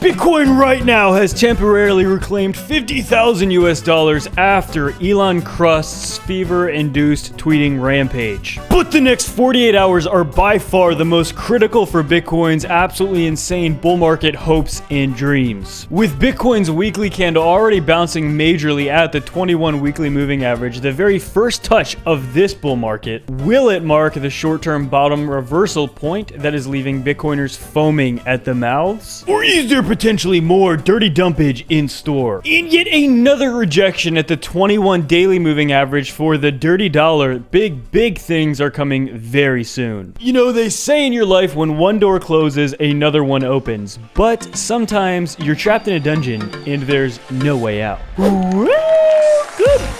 Bitcoin right now has temporarily reclaimed $50,000 after Elon Crust's fever-induced tweeting rampage. But the next 48 hours are by far the most critical for Bitcoin's absolutely insane bull market hopes and dreams. With Bitcoin's weekly candle already bouncing majorly at the 21 weekly moving average, the very first touch of this bull market, will it mark the short-term bottom reversal point that is leaving Bitcoiners foaming at the mouths? Or is there potentially more dirty dumpage in store? And yet another rejection at the 21 daily moving average for the dirty dollar. Big things are coming very soon. You know, they say in your life when one door closes, another one opens. But sometimes you're trapped in a dungeon and there's no way out. Welcome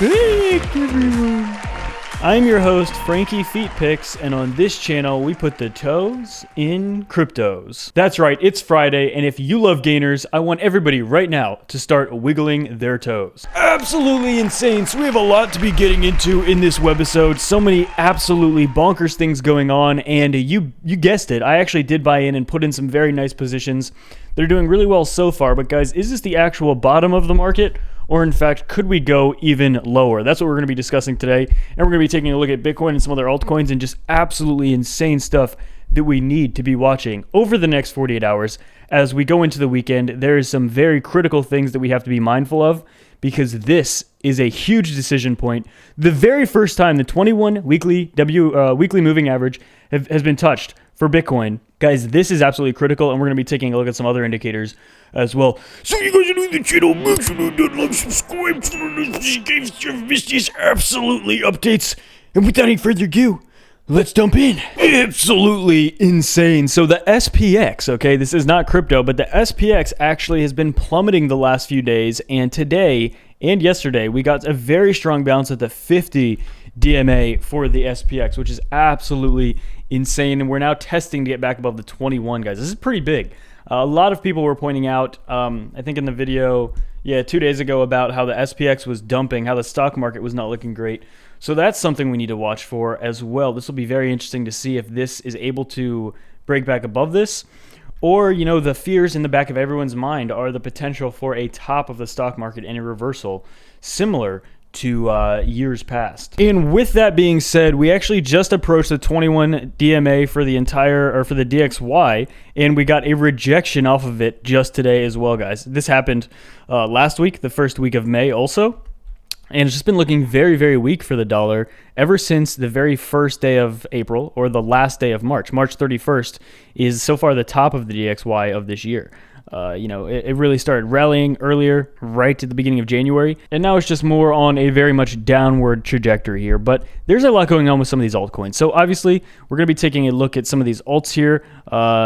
back, everyone. I'm your host, Frankie Feet Picks, and on this channel, we put the toes in cryptos. That's right, it's Friday, and if you love gainers, I want everybody right now to start wiggling their toes. Absolutely insane, so we have a lot to be getting into in this webisode. So many absolutely bonkers things going on, and you guessed it, I actually did buy in and put in some very nice positions. They're doing really well so far, but guys, is this the actual bottom of the market? Or in fact, could we go even lower? That's what we're going to be discussing today. And we're going to be taking a look at Bitcoin and some other altcoins and just absolutely insane stuff that we need to be watching over the next 48 hours. As we go into the weekend, there is some very critical things that we have to be mindful of because this is a huge decision point. The very first time the 21 weekly moving average has been touched for Bitcoin. Guys, this is absolutely critical, and we're going to be taking a look at some other indicators as well. So you guys are new to the channel, make sure to like, subscribe, miss these absolutely updates. And without any further ado, let's jump in. Absolutely insane. So the SPX, okay, this is not crypto, but the SPX actually has been plummeting the last few days, and today and yesterday we got a very strong bounce at the 50 DMA for the SPX, which is absolutely insane, and we're now testing to get back above the 21, guys. This is pretty big. A lot of people were pointing out, I think in the video, 2 days ago, about how the SPX was dumping, how the stock market was not looking great. So that's something we need to watch for as well. This will be very interesting to see if this is able to break back above this, or, you know, the fears in the back of everyone's mind are the potential for a top of the stock market and a reversal similar to years past. And with that being said, we actually just approached the 21 DMA for the for the DXY, and we got a rejection off of it just today as well, guys. This happened last week, the first week of May also, and it's just been looking very, very weak for the dollar ever since the very first day of April, or the last day of March. March 31st is so far the top of the DXY of this year. It really started rallying earlier, right at the beginning of January, and now it's just more on a very much downward trajectory here. But there's a lot going on with some of these altcoins. So obviously, we're going to be taking a look at some of these alts here.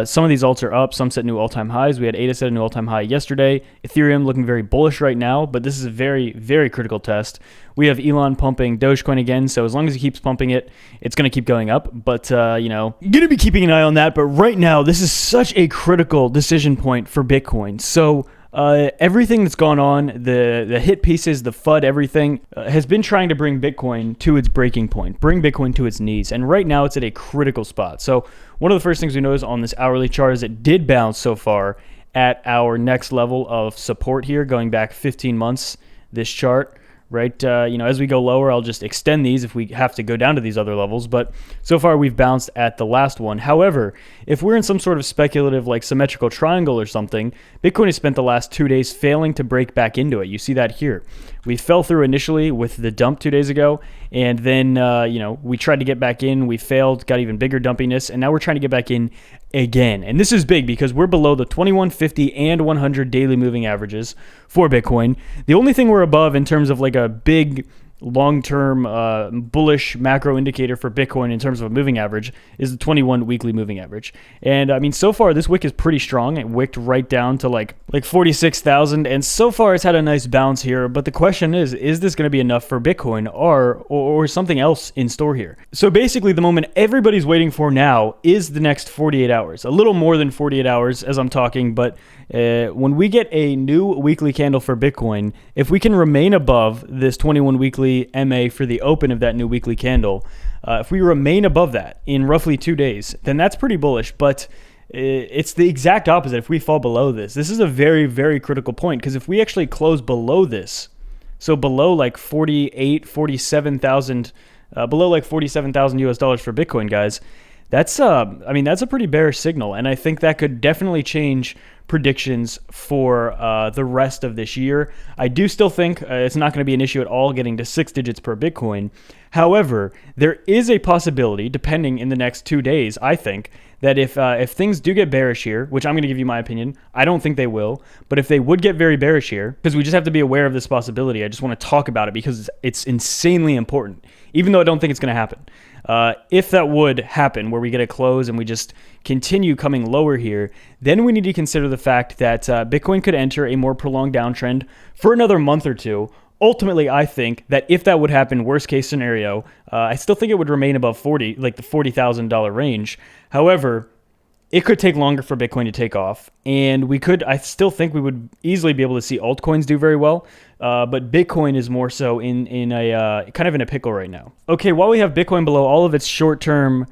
Some of these alts are up, some set new all-time highs. We had ADA set a new all-time high yesterday. Ethereum looking very bullish right now, but this is a very, very critical test. We have Elon pumping Dogecoin again, so as long as he keeps pumping it, it's going to keep going up. But, going to be keeping an eye on that. But right now, this is such a critical decision point for Bitcoin. So everything that's gone on, the hit pieces, the FUD, everything, has been trying to bring Bitcoin to its breaking point, bring Bitcoin to its knees. And right now, it's at a critical spot. So one of the first things we notice on this hourly chart is it did bounce so far at our next level of support here, going back 15 months, this chart. Right, as we go lower, I'll just extend these if we have to go down to these other levels. But so far, we've bounced at the last one. However, if we're in some sort of speculative, like symmetrical triangle or something, Bitcoin has spent the last 2 days failing to break back into it. You see that here. We fell through initially with the dump 2 days ago, and then, we tried to get back in. We failed, got even bigger dumpiness, and now we're trying to get back in again. And this is big because we're below the 21, 50, and 100 daily moving averages for Bitcoin. The only thing we're above in terms of like a big long-term bullish macro indicator for Bitcoin in terms of a moving average is the 21 weekly moving average. And I mean, so far this wick is pretty strong. It wicked right down to like 46,000, and so far it's had a nice bounce here. But the question is this going to be enough for Bitcoin or something else in store here? So basically, the moment everybody's waiting for now is the next 48 hours, a little more than 48 hours as I'm talking. But when we get a new weekly candle for Bitcoin, if we can remain above this 21 weekly MA for the open of that new weekly candle, if we remain above that in roughly 2 days, then that's pretty bullish. But it's the exact opposite if we fall below this. This is a very, very critical point, because if we actually close below this, so below like 47,000, below like 47,000 US dollars for Bitcoin, guys, that's I mean, that's a pretty bearish signal, and I think that could definitely change predictions for the rest of this year. I do still think it's not going to be an issue at all getting to 6 digits per Bitcoin. However, there is a possibility, depending in the next 2 days, I think, that if things do get bearish here, which I'm going to give you my opinion, I don't think they will, but if they would get very bearish here, because we just have to be aware of this possibility, I just want to talk about it because it's insanely important, even though I don't think it's going to happen. If that would happen, where we get a close and we just continue coming lower here, then we need to consider the fact that Bitcoin could enter a more prolonged downtrend for another month or two. Ultimately, I think that if that would happen, worst case scenario, I still think it would remain above 40, like the $40,000 range. However, it could take longer for Bitcoin to take off, and I still think we would easily be able to see altcoins do very well, but Bitcoin is more so in a kind of in a pickle right now. Okay, while we have Bitcoin below all of its short-term,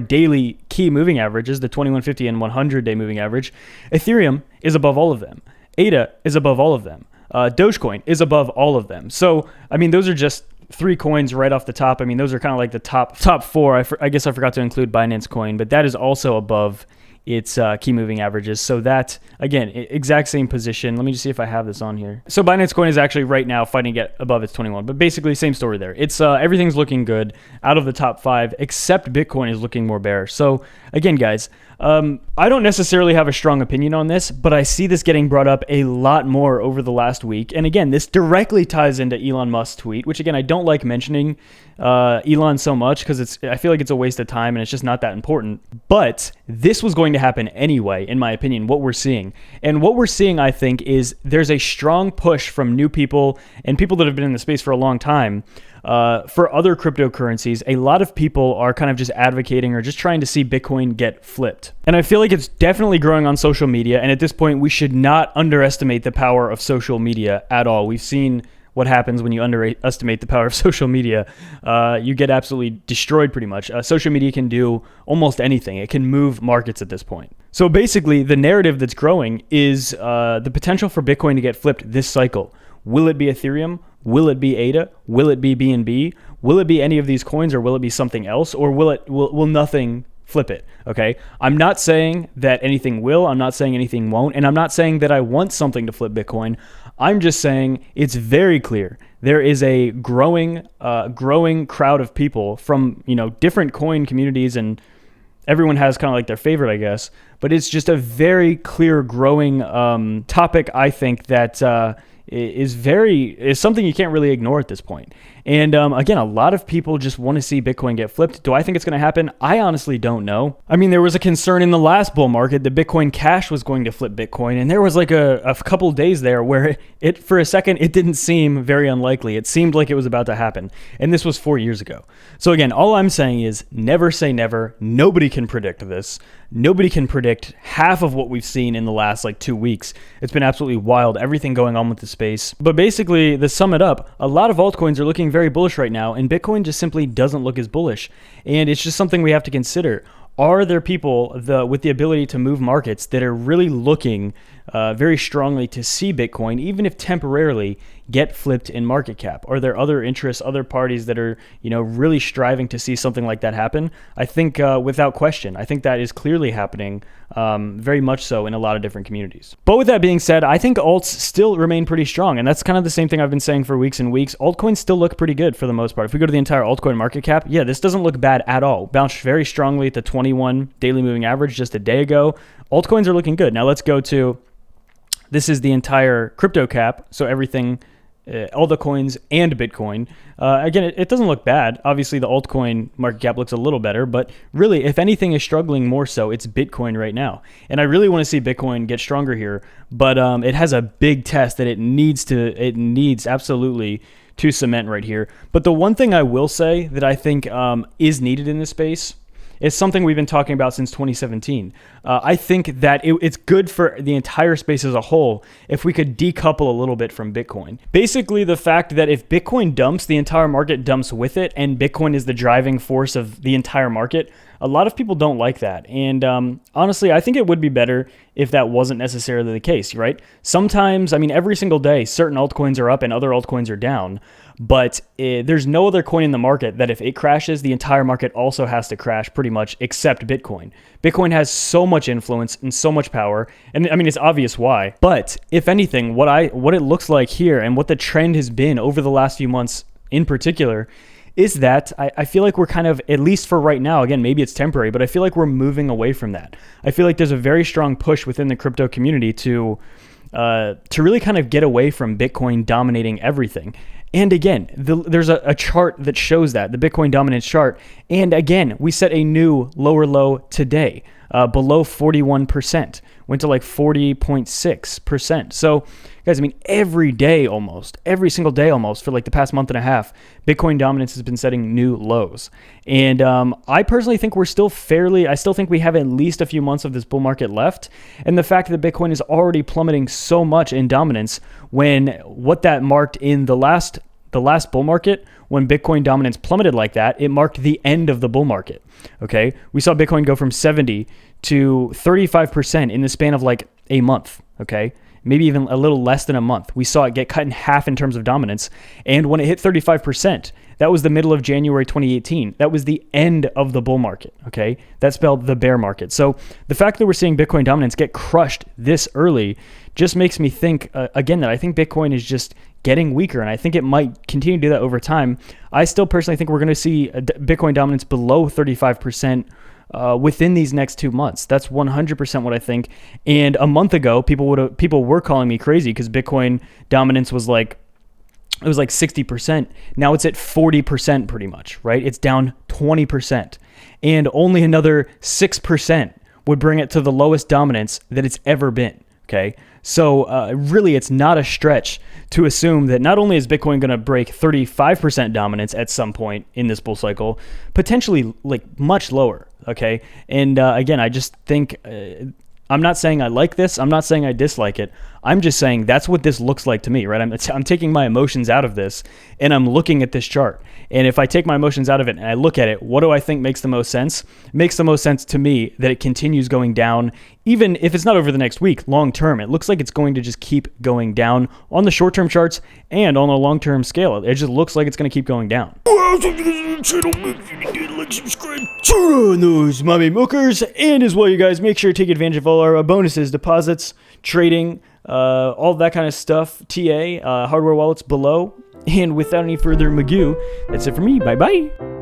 daily key moving averages, the 2150 and 100-day moving average, Ethereum is above all of them. ADA is above all of them. Dogecoin is above all of them. So, I mean, those are just 3 coins right off the top. I mean, those are kind of like the top 4. I guess I forgot to include Binance Coin, but that is also above its key moving averages. So that, again, exact same position. Let me just see if I have this on here. So Binance Coin is actually right now fighting to get above its 21, but basically same story there. It's everything's looking good out of the top 5, except Bitcoin is looking more bearish. So again, guys, I don't necessarily have a strong opinion on this, but I see this getting brought up a lot more over the last week. And again, this directly ties into Elon Musk's tweet, which again, I don't like mentioning Elon so much because I feel like it's a waste of time and it's just not that important. But this was going to happen anyway, in my opinion, what we're seeing. And what we're seeing, I think, is there's a strong push from new people and people that have been in the space for a long time for other cryptocurrencies. A lot of people are kind of just advocating or just trying to see Bitcoin get flipped. And I feel like it's definitely growing on social media. And at this point, we should not underestimate the power of social media at all. We've seen what happens when you underestimate the power of social media. You get absolutely destroyed pretty much. Social media can do almost anything. It can move markets at this point. So basically, the narrative that's growing is the potential for Bitcoin to get flipped this cycle. Will it be Ethereum? Will it be ADA? Will it be BNB? Will it be any of these coins, or will it be something else? Or will nothing flip it? Okay. I'm not saying that anything will. I'm not saying anything won't. And I'm not saying that I want something to flip Bitcoin. I'm just saying it's very clear there is a growing crowd of people from, different coin communities, and everyone has kind of like their favorite, I guess. But it's just a very clear growing topic, I think, that is something you can't really ignore at this point. And again, a lot of people just want to see Bitcoin get flipped. Do I think it's going to happen? I honestly don't know. I mean, there was a concern in the last bull market that Bitcoin Cash was going to flip Bitcoin, and there was like a couple days there where it for a second it didn't seem very unlikely. It seemed like it was about to happen, and this was 4 years ago. So again, all I'm saying is never say never. Nobody can predict this. Nobody can predict half of what we've seen in the last 2 weeks. It's been absolutely wild, everything going on with the space. But basically, to sum it up, a lot of altcoins are looking very bullish right now, and Bitcoin just simply doesn't look as bullish. And it's just something we have to consider. Are there people with the ability to move markets that are really looking very strongly to see Bitcoin, even if temporarily, get flipped in market cap? Are there other interests, other parties that are, really striving to see something like that happen? I think without question, I think that is clearly happening very much so in a lot of different communities. But with that being said, I think alts still remain pretty strong. And that's kind of the same thing I've been saying for weeks and weeks. Altcoins still look pretty good for the most part. If we go to the entire altcoin market cap, yeah, this doesn't look bad at all. Bounced very strongly at the 21 daily moving average just a day ago. Altcoins are looking good. Now let's go to, this is the entire crypto cap. So everything all the coins and Bitcoin. Again, it doesn't look bad. Obviously, the altcoin market cap looks a little better, but really, if anything is struggling more so, it's Bitcoin right now. And I really want to see Bitcoin get stronger here, but it has a big test that it needs absolutely to cement right here. But the one thing I will say that I think is needed in this space is something we've been talking about since 2017. I think that it's good for the entire space as a whole if we could decouple a little bit from Bitcoin. Basically, the fact that if Bitcoin dumps, the entire market dumps with it, and Bitcoin is the driving force of the entire market, a lot of people don't like that. And honestly, I think it would be better if that wasn't necessarily the case, right? Sometimes, I mean, every single day, certain altcoins are up and other altcoins are down. But there's no other coin in the market that if it crashes, the entire market also has to crash pretty much, except Bitcoin. Bitcoin has so much influence and so much power, and I mean, it's obvious why. But if anything, what it looks like here and what the trend has been over the last few months in particular is that I feel like we're kind of, at least for right now, again, maybe it's temporary, but I feel like we're moving away from that. I feel like there's a very strong push within the crypto community to really kind of get away from Bitcoin dominating everything. And again, there's a chart that shows that, the Bitcoin dominance chart. And again, we set a new lower low today, below 41%, went to like 40.6%. So guys, I mean, every single day almost for like the past month and a half, Bitcoin dominance has been setting new lows. And I personally think I still think we have at least a few months of this bull market left. And the fact that Bitcoin is already plummeting so much in dominance, when what that marked in the last bull market, when Bitcoin dominance plummeted like that, it marked the end of the bull market. Okay. We saw Bitcoin go from 70 to 35% in the span of like a month. Okay. Maybe even a little less than a month. We saw it get cut in half in terms of dominance. And when it hit 35%, that was the middle of January 2018. That was the end of the bull market, okay? That spelled the bear market. So the fact that we're seeing Bitcoin dominance get crushed this early just makes me think, again, that I think Bitcoin is just getting weaker, and I think it might continue to do that over time. I still personally think we're going to see Bitcoin dominance below 35% within these next 2 months. That's 100% what I think. And a month ago, people were calling me crazy because Bitcoin dominance was like 60%. Now it's at 40% pretty much, right? It's down 20%. And only another 6% would bring it to the lowest dominance that it's ever been, okay? So really, it's not a stretch to assume that not only is Bitcoin going to break 35% dominance at some point in this bull cycle, potentially like much lower, okay? And again, I just think, I'm not saying I like this. I'm not saying I dislike it. I'm just saying that's what this looks like to me, right? I'm taking my emotions out of this, and I'm looking at this chart. And if I take my emotions out of it and I look at it, what do I think makes the most sense? It makes the most sense to me that it continues going down, even if it's not over the next week, long term. It looks like it's going to just keep going down on the short-term charts and on a long-term scale. It just looks like it's going to keep going down. Like, subscribe, turn on those mommy milkers, and as well, you guys, make sure to take advantage of all our bonuses, deposits, trading, all that kind of stuff. TA, hardware wallets below. And without any further magoo, that's it for me. Bye bye.